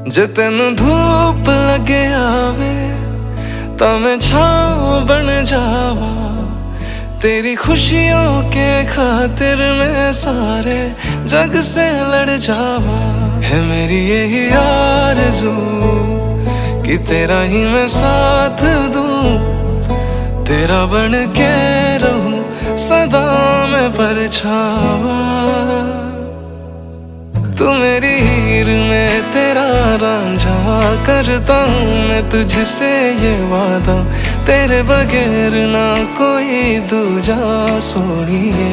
जे तेनू धूप लगे आवे ता मैं छाँव बन जावा। तेरी खुशियों के खातिर मैं सारे जग से लड़ जावा। है मेरी यही आरज़ू कि तेरा ही मैं साथ दूं, तेरा बन के रहूं सदा मैं परछावा। तू मेरी हीर में तेरा रांझा, करता हूँ मैं तुझसे ये वादा, तेरे बगैर ना कोई दूजा सोनिए।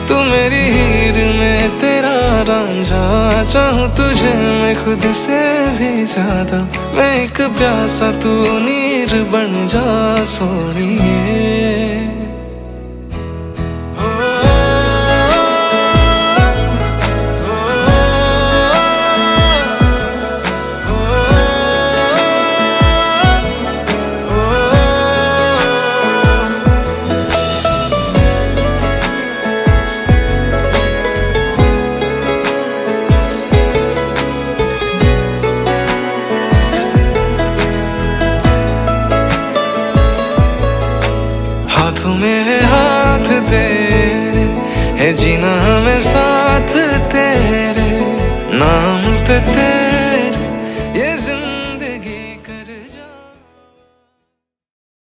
तू मेरी हीर में तेरा रांझा, चाहूँ तुझे मैं खुद से भी ज्यादा। मैं एक प्यासा तू नीर बन जा सोनिए। हाथों में है हाथ तेरे, है जीना हमें साथ तेरे, नाम पे तेरे